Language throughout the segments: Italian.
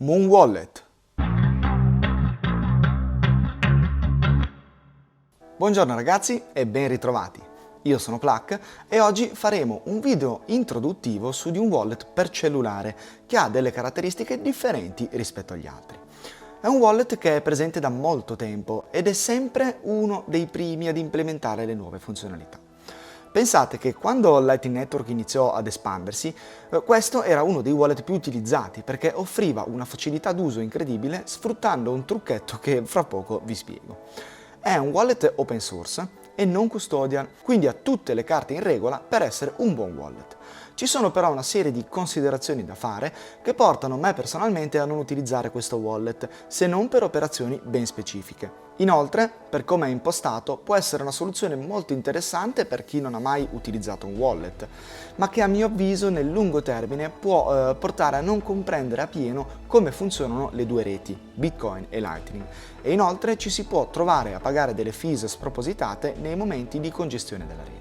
Moon Wallet. Buongiorno ragazzi e ben ritrovati. Io sono Plak e oggi faremo un video introduttivo su di un wallet per cellulare che ha delle caratteristiche differenti rispetto agli altri. È un wallet che è presente da molto tempo ed è sempre uno dei primi ad implementare le nuove funzionalità. Pensate che quando Lightning Network iniziò ad espandersi, questo era uno dei wallet più utilizzati perché offriva una facilità d'uso incredibile sfruttando un trucchetto che fra poco vi spiego. È un wallet open source e non custodial, quindi ha tutte le carte in regola per essere un buon wallet. Ci sono però una serie di considerazioni da fare che portano me personalmente a non utilizzare questo wallet, se non per operazioni ben specifiche. Inoltre, per come è impostato, può essere una soluzione molto interessante per chi non ha mai utilizzato un wallet, ma che a mio avviso nel lungo termine può portare a non comprendere appieno come funzionano le due reti, Bitcoin e Lightning, e inoltre ci si può trovare a pagare delle fees spropositate nei momenti di congestione della rete.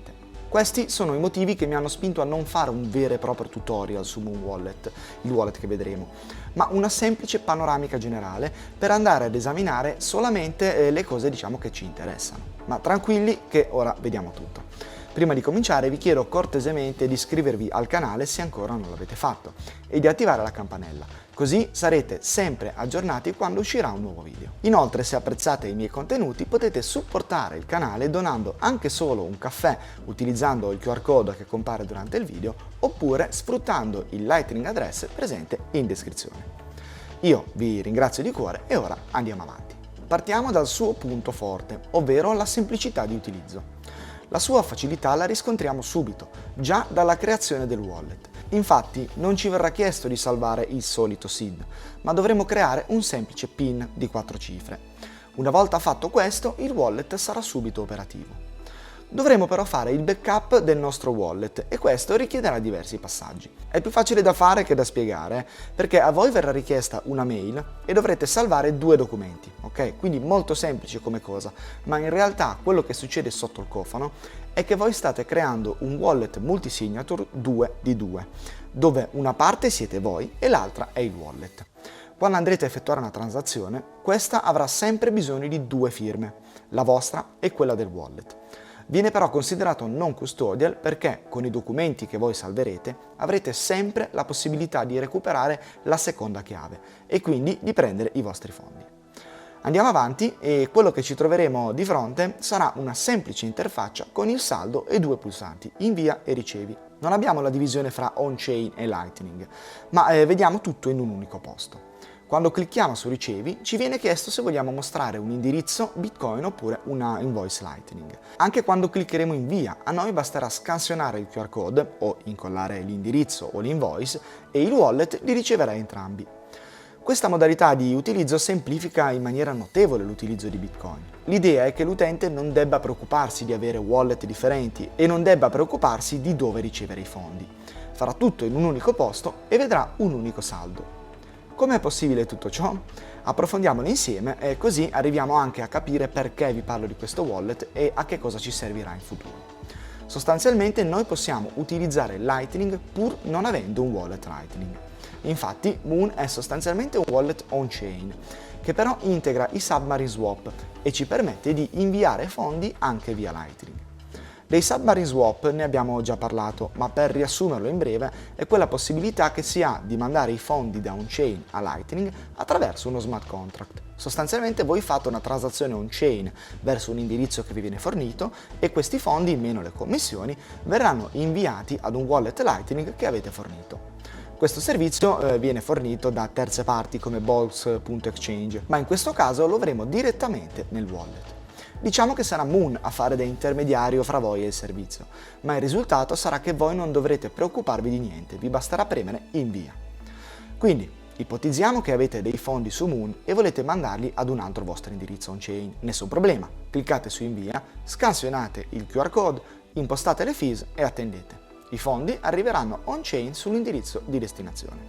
Questi sono i motivi che mi hanno spinto a non fare un vero e proprio tutorial su Moon Wallet, il wallet che vedremo, ma una semplice panoramica generale per andare ad esaminare solamente le cose che ci interessano. Ma tranquilli che ora vediamo tutto. Prima di cominciare vi chiedo cortesemente di iscrivervi al canale se ancora non l'avete fatto e di attivare la campanella, così sarete sempre aggiornati quando uscirà un nuovo video. Inoltre, se apprezzate i miei contenuti potete supportare il canale donando anche solo un caffè utilizzando il QR code che compare durante il video oppure sfruttando il Lightning address presente in descrizione. Io vi ringrazio di cuore e ora andiamo avanti. Partiamo dal suo punto forte, ovvero la semplicità di utilizzo. La sua facilità la riscontriamo subito, già dalla creazione del wallet. Infatti non ci verrà chiesto di salvare il solito SID, ma dovremo creare un semplice PIN di 4 cifre. Una volta fatto questo, il wallet sarà subito operativo. Dovremo però fare il backup del nostro wallet e questo richiederà diversi passaggi. È più facile da fare che da spiegare, perché a voi verrà richiesta una mail e dovrete salvare 2 documenti, ok? Quindi molto semplice come cosa, ma in realtà quello che succede sotto il cofano è che voi state creando un wallet multisignature 2 di 2, dove una parte siete voi e l'altra è il wallet. Quando andrete a effettuare una transazione, questa avrà sempre bisogno di 2 firme, la vostra e quella del wallet. Viene però considerato non custodial perché con i documenti che voi salverete avrete sempre la possibilità di recuperare la seconda chiave e quindi di prendere i vostri fondi. Andiamo avanti e quello che ci troveremo di fronte sarà una semplice interfaccia con il saldo e 2 pulsanti, invia e ricevi. Non abbiamo la divisione fra on-chain e Lightning, ma vediamo tutto in un unico posto. Quando clicchiamo su ricevi ci viene chiesto se vogliamo mostrare un indirizzo Bitcoin oppure una invoice Lightning. Anche quando cliccheremo invia, a noi basterà scansionare il QR code o incollare l'indirizzo o l'invoice e il wallet li riceverà entrambi. Questa modalità di utilizzo semplifica in maniera notevole l'utilizzo di Bitcoin. L'idea è che l'utente non debba preoccuparsi di avere wallet differenti e non debba preoccuparsi di dove ricevere i fondi. Farà tutto in un unico posto e vedrà un unico saldo. Com'è possibile tutto ciò? Approfondiamolo insieme e così arriviamo anche a capire perché vi parlo di questo wallet e a che cosa ci servirà in futuro. Sostanzialmente noi possiamo utilizzare Lightning pur non avendo un wallet Lightning. Infatti Moon è sostanzialmente un wallet on-chain, che però integra i submarine swap e ci permette di inviare fondi anche via Lightning. Dei submarine swap ne abbiamo già parlato, ma per riassumerlo in breve è quella possibilità che si ha di mandare i fondi da on-chain a Lightning attraverso uno smart contract. Sostanzialmente voi fate una transazione on-chain verso un indirizzo che vi viene fornito e questi fondi, meno le commissioni, verranno inviati ad un wallet Lightning che avete fornito. Questo servizio viene fornito da terze parti come Bolts.exchange, ma in questo caso lo avremo direttamente nel wallet. Diciamo che sarà Moon a fare da intermediario fra voi e il servizio, ma il risultato sarà che voi non dovrete preoccuparvi di niente, vi basterà premere invia. Quindi, ipotizziamo che avete dei fondi su Moon e volete mandarli ad un altro vostro indirizzo on-chain. Nessun problema, cliccate su invia, scansionate il QR code, impostate le fees e attendete. I fondi arriveranno on-chain sull'indirizzo di destinazione.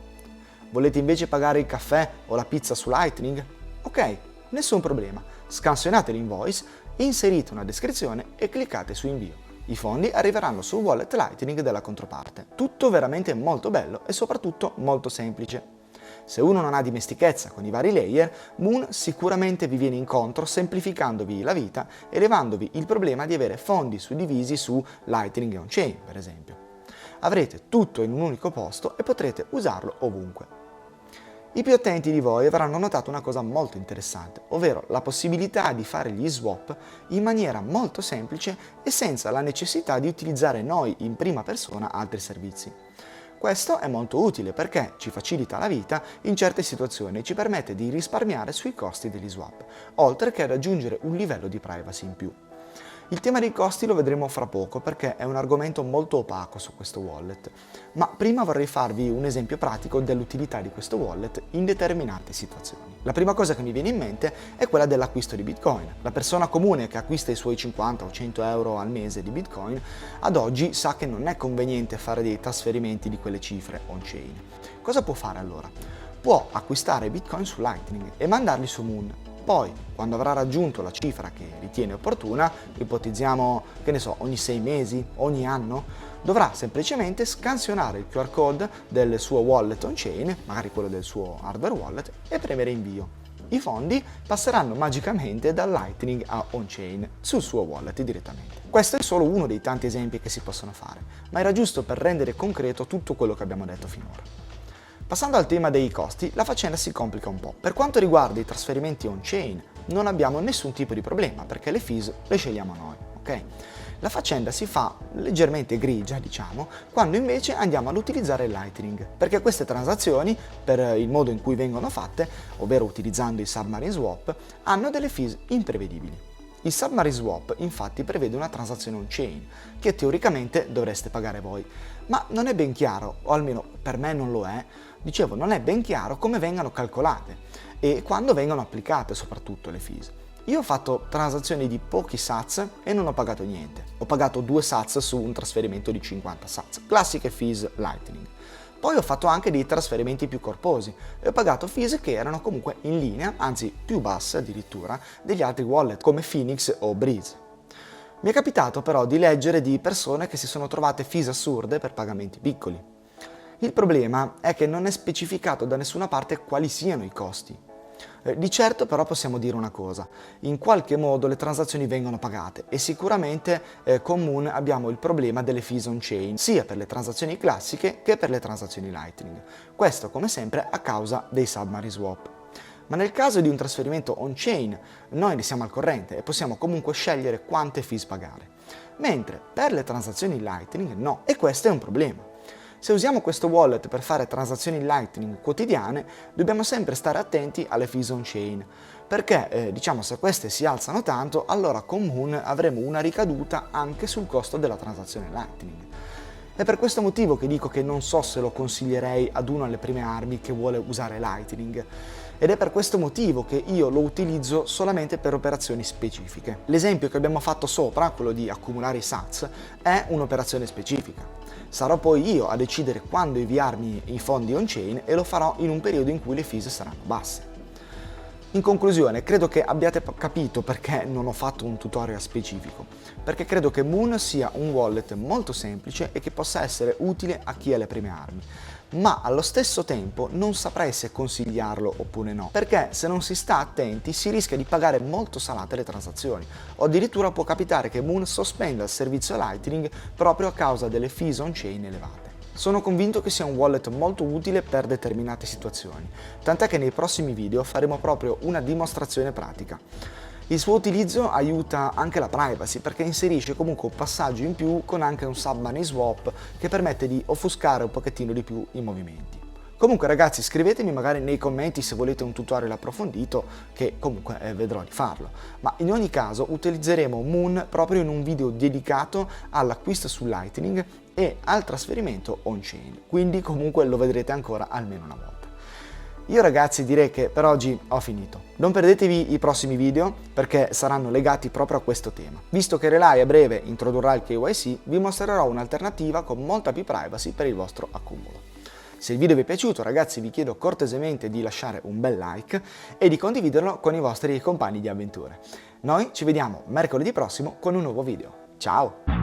Volete invece pagare il caffè o la pizza su Lightning? Ok, nessun problema, scansionate l'invoice, inserite una descrizione e cliccate su invio. I fondi arriveranno sul wallet Lightning della controparte. Tutto veramente molto bello e soprattutto molto semplice. Se uno non ha dimestichezza con i vari layer, Moon sicuramente vi viene incontro semplificandovi la vita e levandovi il problema di avere fondi suddivisi su Lightning e on-chain, per esempio. Avrete tutto in un unico posto e potrete usarlo ovunque. I più attenti di voi avranno notato una cosa molto interessante, ovvero la possibilità di fare gli swap in maniera molto semplice e senza la necessità di utilizzare noi in prima persona altri servizi. Questo è molto utile perché ci facilita la vita in certe situazioni e ci permette di risparmiare sui costi degli swap, oltre che raggiungere un livello di privacy in più. Il tema dei costi lo vedremo fra poco perché è un argomento molto opaco su questo wallet, ma prima vorrei farvi un esempio pratico dell'utilità di questo wallet in determinate situazioni. La prima cosa che mi viene in mente è quella dell'acquisto di Bitcoin. La persona comune che acquista i suoi 50 o 100 euro al mese di Bitcoin ad oggi sa che non è conveniente fare dei trasferimenti di quelle cifre on-chain. Cosa può fare allora? Può acquistare Bitcoin su Lightning e mandarli su Moon. Poi, quando avrà raggiunto la cifra che ritiene opportuna, ipotizziamo, che ne so, ogni 6 mesi, ogni anno, dovrà semplicemente scansionare il QR code del suo wallet on-chain, magari quello del suo hardware wallet, e premere invio. I fondi passeranno magicamente da Lightning a on-chain sul suo wallet direttamente. Questo è solo uno dei tanti esempi che si possono fare, ma era giusto per rendere concreto tutto quello che abbiamo detto finora. Passando al tema dei costi, la faccenda si complica un po'. Per quanto riguarda i trasferimenti on-chain, non abbiamo nessun tipo di problema perché le fees le scegliamo noi, ok? La faccenda si fa leggermente grigia, diciamo, quando invece andiamo ad utilizzare Lightning, perché queste transazioni, per il modo in cui vengono fatte, ovvero utilizzando i submarine swap, hanno delle fees imprevedibili. Il submarine swap infatti prevede una transazione on-chain, che teoricamente dovreste pagare voi, ma non è ben chiaro, o almeno per me non lo è, non è ben chiaro come vengano calcolate e quando vengono applicate soprattutto le fees. Io ho fatto transazioni di pochi sats e non ho pagato niente. Ho pagato 2 sats su un trasferimento di 50 sats, classiche fees Lightning. Poi ho fatto anche dei trasferimenti più corposi e ho pagato fees che erano comunque in linea, anzi più basse addirittura, degli altri wallet come Phoenix o Breeze. Mi è capitato però di leggere di persone che si sono trovate fees assurde per pagamenti piccoli. Il problema è che non è specificato da nessuna parte quali siano i costi. Di certo però possiamo dire una cosa, in qualche modo le transazioni vengono pagate e sicuramente con Moon abbiamo il problema delle fees on-chain, sia per le transazioni classiche che per le transazioni Lightning. Questo come sempre a causa dei submarine swap. Ma nel caso di un trasferimento on-chain noi ne siamo al corrente e possiamo comunque scegliere quante fees pagare, mentre per le transazioni Lightning no, e questo è un problema. Se usiamo questo wallet per fare transazioni Lightning quotidiane, dobbiamo sempre stare attenti alle fees on-chain, perché se queste si alzano tanto, allora con Moon avremo una ricaduta anche sul costo della transazione Lightning. È per questo motivo che dico che non so se lo consiglierei ad uno alle prime armi che vuole usare Lightning. Ed è per questo motivo che io lo utilizzo solamente per operazioni specifiche. L'esempio che abbiamo fatto sopra, quello di accumulare i sats, è un'operazione specifica. Sarò poi io a decidere quando inviarmi i fondi on-chain e lo farò in un periodo in cui le fees saranno basse. In conclusione, credo che abbiate capito perché non ho fatto un tutorial specifico, perché credo che Moon sia un wallet molto semplice e che possa essere utile a chi ha le prime armi, ma allo stesso tempo non saprei se consigliarlo oppure no, perché se non si sta attenti si rischia di pagare molto salate le transazioni, o addirittura può capitare che Moon sospenda il servizio Lightning proprio a causa delle fees on-chain elevate. Sono convinto che sia un wallet molto utile per determinate situazioni, tant'è che nei prossimi video faremo proprio una dimostrazione pratica. Il suo utilizzo aiuta anche la privacy perché inserisce comunque un passaggio in più con anche un submarine swap che permette di offuscare un pochettino di più i movimenti. Comunque ragazzi, scrivetemi magari nei commenti se volete un tutorial approfondito, che comunque vedrò di farlo. Ma in ogni caso utilizzeremo Moon proprio in un video dedicato all'acquisto su Lightning e al trasferimento on-chain, quindi comunque lo vedrete ancora almeno una volta. Io ragazzi direi che per oggi ho finito. Non perdetevi i prossimi video perché saranno legati proprio a questo tema. Visto che Relai a breve introdurrà il KYC, vi mostrerò un'alternativa con molta più privacy per il vostro accumulo. Se il video vi è piaciuto ragazzi vi chiedo cortesemente di lasciare un bel like e di condividerlo con i vostri compagni di avventure. Noi ci vediamo mercoledì prossimo con un nuovo video. Ciao!